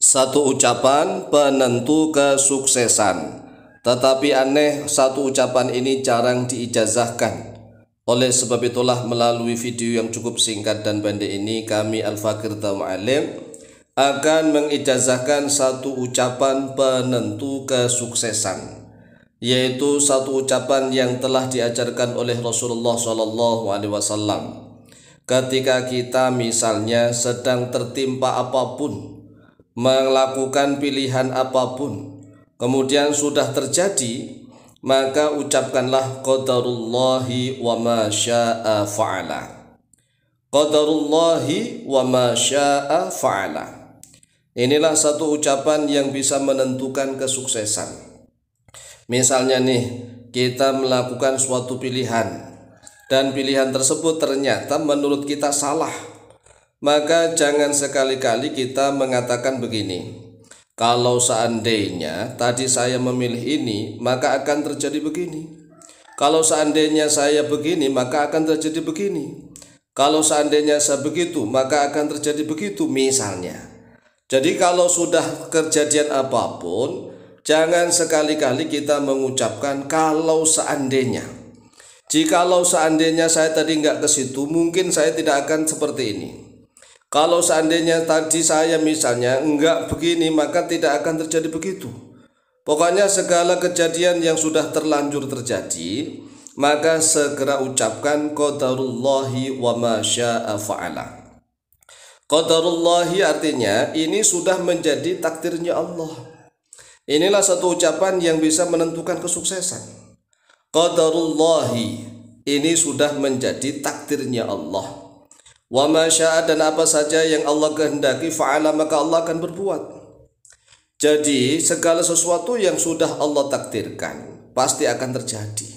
Satu ucapan penentu kesuksesan. Tetapi aneh, satu ucapan ini jarang diijazahkan. Oleh sebab itulah melalui video yang cukup singkat dan pendek ini, kami Al-Fakir Mu'alim akan mengijazahkan satu ucapan penentu kesuksesan, yaitu satu ucapan yang telah diajarkan oleh Rasulullah SAW. Ketika kita misalnya sedang tertimpa apapun, melakukan pilihan apapun, kemudian sudah terjadi, maka ucapkanlah qadarullahi wa ma syaa fa'ala. Qadarullahi wa ma syaa fa'ala. Inilah satu ucapan yang bisa menentukan kesuksesan. Misalnya nih, kita melakukan suatu pilihan dan pilihan tersebut ternyata menurut kita salah, maka jangan sekali-kali kita mengatakan begini, kalau seandainya tadi saya memilih ini, maka akan terjadi begini. Kalau seandainya saya begini, maka akan terjadi begini. Kalau seandainya saya begitu, maka akan terjadi begitu, misalnya. Jadi kalau sudah kejadian apapun, jangan sekali-kali kita mengucapkan kalau seandainya. Jikalau seandainya saya tadi nggak ke situ, mungkin saya tidak akan seperti ini. Kalau seandainya tadi saya misalnya enggak begini, maka tidak akan terjadi begitu. Pokoknya segala kejadian yang sudah terlanjur terjadi, maka segera ucapkan qadarullahi wa ma syaa fa'ala. Qadarullahi artinya ini sudah menjadi takdirnya Allah. Inilah satu ucapan yang bisa menentukan kesuksesan. Qadarullahi, ini sudah menjadi takdirnya Allah. Wa ma syaa, dan apa saja yang Allah kehendaki, fa'ala, maka Allah akan berbuat. Jadi segala sesuatu yang sudah Allah takdirkan pasti akan terjadi.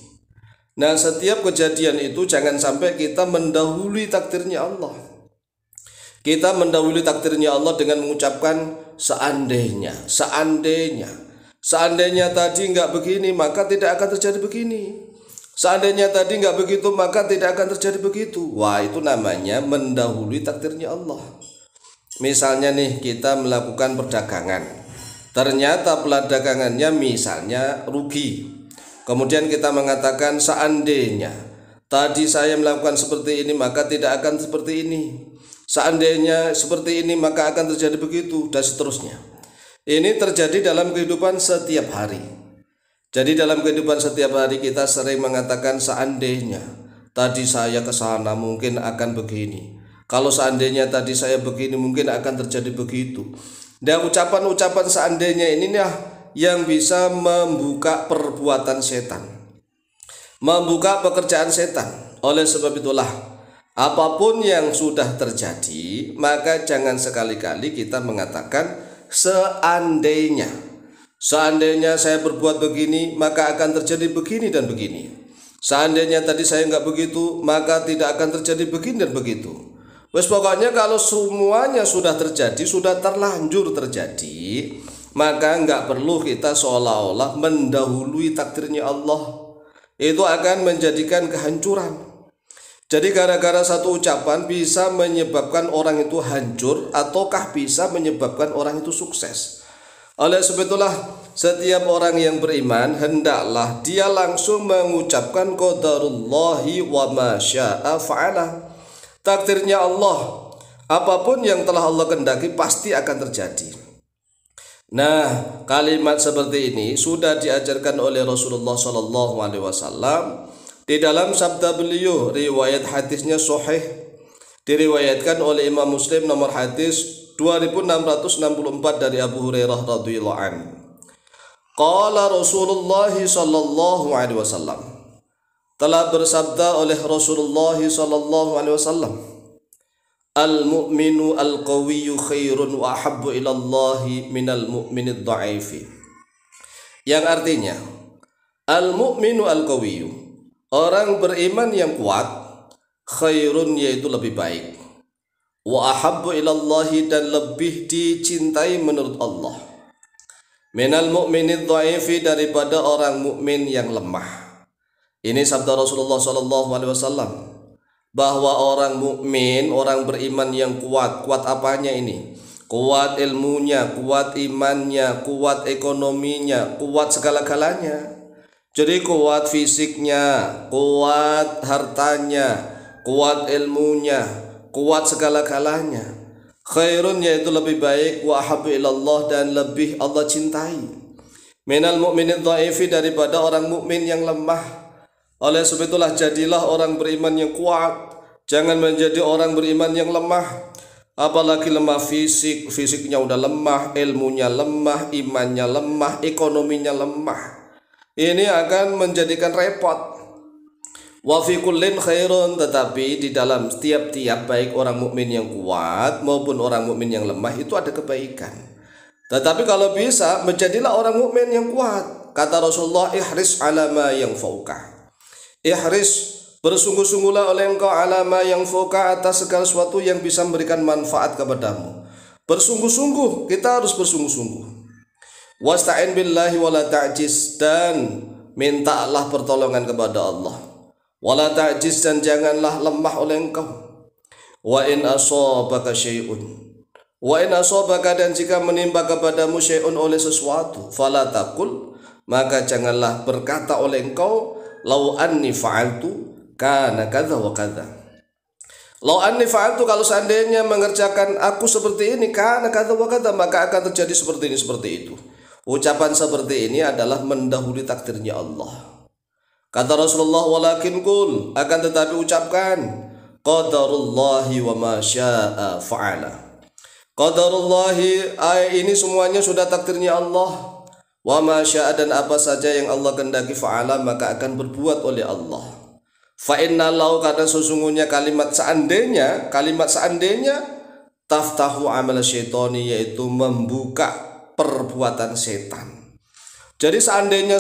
Nah, setiap kejadian itu jangan sampai kita mendahului takdirnya Allah. Kita mendahului takdirnya Allah dengan mengucapkan seandainya tadi nggak begini, maka tidak akan terjadi begini. Seandainya tadi nggak begitu, maka tidak akan terjadi begitu. Wah, itu namanya mendahului takdirnya Allah. Misalnya nih, kita melakukan perdagangan, ternyata perdagangannya misalnya rugi. Kemudian kita mengatakan seandainya tadi saya melakukan seperti ini, maka tidak akan seperti ini. Seandainya seperti ini, maka akan terjadi begitu, dan seterusnya. Ini terjadi dalam kehidupan setiap hari. Jadi dalam kehidupan setiap hari kita sering mengatakan seandainya tadi saya ke sana mungkin akan begini. Kalau seandainya tadi saya begini mungkin akan terjadi begitu. Dan ucapan-ucapan seandainya inilah yang bisa membuka perbuatan setan, membuka pekerjaan setan. Oleh sebab itulah, apapun yang sudah terjadi, maka jangan sekali-kali kita mengatakan seandainya. Seandainya saya berbuat begini, maka akan terjadi begini dan begini. Seandainya tadi saya nggak begitu, maka tidak akan terjadi begini dan begitu. Wes pokoknya kalau semuanya sudah terjadi, sudah terlanjur terjadi, maka nggak perlu kita seolah-olah mendahului takdirnya Allah. Itu akan menjadikan kehancuran. Jadi gara-gara satu ucapan bisa menyebabkan orang itu hancur, ataukah bisa menyebabkan orang itu sukses. Oleh sebab itulah, setiap orang yang beriman hendaklah dia langsung mengucapkan qadarullahi wa ma syaa fa'ala. Takdirnya Allah, apapun yang telah Allah kehendaki pasti akan terjadi. Nah, kalimat seperti ini sudah diajarkan oleh Rasulullah SAW di dalam sabda beliau. Riwayat hadisnya sahih, diriwayatkan oleh Imam Muslim nomor hadis 2664 dari Abu Hurairah radhiyallahu anhu. Qala Rasulullah sallallahu alaihi wasallam, telah bersabda oleh Rasulullah sallallahu alaihi wasallam, al-mu'minu al-qawiyyu khairun wa ahabbu ila Allah minal mu'minid dha'ifi. Yang artinya, al-mu'minu al-qawiyyu, orang beriman yang kuat, khairun yaitu lebih baik, wa ahabbu ilallahi dan lebih dicintai menurut Allah, minal mu'minid dha'ifi daripada orang mukmin yang lemah. Ini sabda Rasulullah SAW, bahwa orang mukmin, orang beriman yang kuat, kuat apanya ini? kuat ilmunya, kuat imannya, kuat ekonominya, kuat segala-galanya. Jadi kuat fisiknya, kuat hartanya, kuat ilmunya, kuat segala-galanya. Khairun, yaitu lebih baik, wa ahabbu ilallah, dan lebih Allah cintai. Minal mu'minin dhaifi, daripada orang mukmin yang lemah. Oleh sebab itulah jadilah orang beriman yang kuat. Jangan menjadi orang beriman yang lemah. Apalagi lemah fisik, fisiknya udah lemah, ilmunya lemah, imannya lemah, ekonominya lemah. Ini akan menjadikan repot. Wa fi kullin khairun, tetapi di dalam tiap-tiap baik orang mukmin yang kuat maupun orang mukmin yang lemah itu ada kebaikan. Tetapi kalau bisa, menjadilah orang mukmin yang kuat. Kata Rasulullah, ihris ala ma yanfa'uka. Ihris, bersungguh-sungguhlah oleh engkau ala ma yanfa'uka, atas segala sesuatu yang bisa memberikan manfaat kepadamu. Bersungguh-sungguh, kita harus bersungguh-sungguh. Wasta'in billahi wala ta'jiz, dan mintalah pertolongan kepada Allah. Wala ta'jiz, dan janganlah lemah oleh engkau. Wa in asabaka syai'un, wa in asabaka, dan jika menimpa kepadamu syai'un, oleh sesuatu, fala taqul, maka janganlah berkata oleh engkau, lau anni fa'altu kana kadza wa kadza. Lau anni fa'altu, kalau seandainya mengerjakan aku seperti ini, kana kadza wa kadza, maka akan terjadi seperti ini, seperti itu. Ucapan seperti ini adalah mendahului takdirnya Allah. Kata Rasulullah, walakin qul, akan tetapi ucapkan, qadarullahi wa ma syaa fa'ala. Qadarullahi, ini semuanya sudah takdirnya Allah. Wa ma syaa, dan apa saja yang Allah kehendaki, fa'ala, maka akan berbuat oleh Allah. Fa inna lau, karena sesungguhnya kalimat seandainya taftahu amal syaitani, yaitu membuka perbuatan setan. Jadi seandainya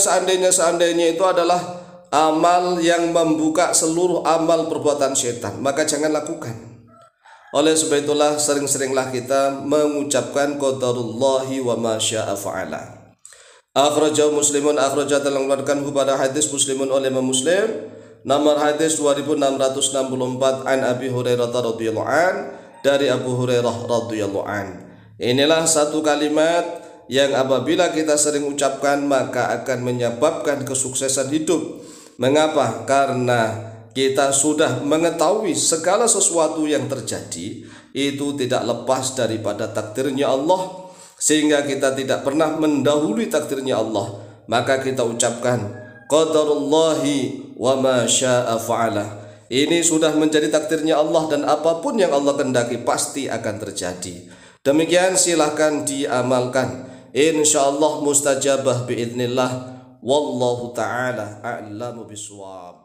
itu adalah amal yang membuka seluruh amal perbuatan setan, maka jangan lakukan. Oleh sebab itulah sering-seringlah kita mengucapkan qadarullahi wa ma syaa fa'ala. Akhrajahu Muslimun, akhraja telah mengeluarkan pada hadis Muslimun oleh Imam Muslim, nomor hadis 2664, an Abi Hurairah radhiyallahu an, dari Abu Hurairah radhiyallahu an. Inilah satu kalimat yang apabila kita sering ucapkan maka akan menyebabkan kesuksesan hidup. Mengapa? Karena kita sudah mengetahui segala sesuatu yang terjadi itu tidak lepas daripada takdirnya Allah, sehingga kita tidak pernah mendahului takdirnya Allah. Maka kita ucapkan qadarullahi wa ma syaa fa'ala. Ini sudah menjadi takdirnya Allah, dan apapun yang Allah kehendaki pasti akan terjadi. Demikian, silahkan diamalkan. Insyaallah mustajabah biidznillah. Wallahu ta'ala a'lamu biswab.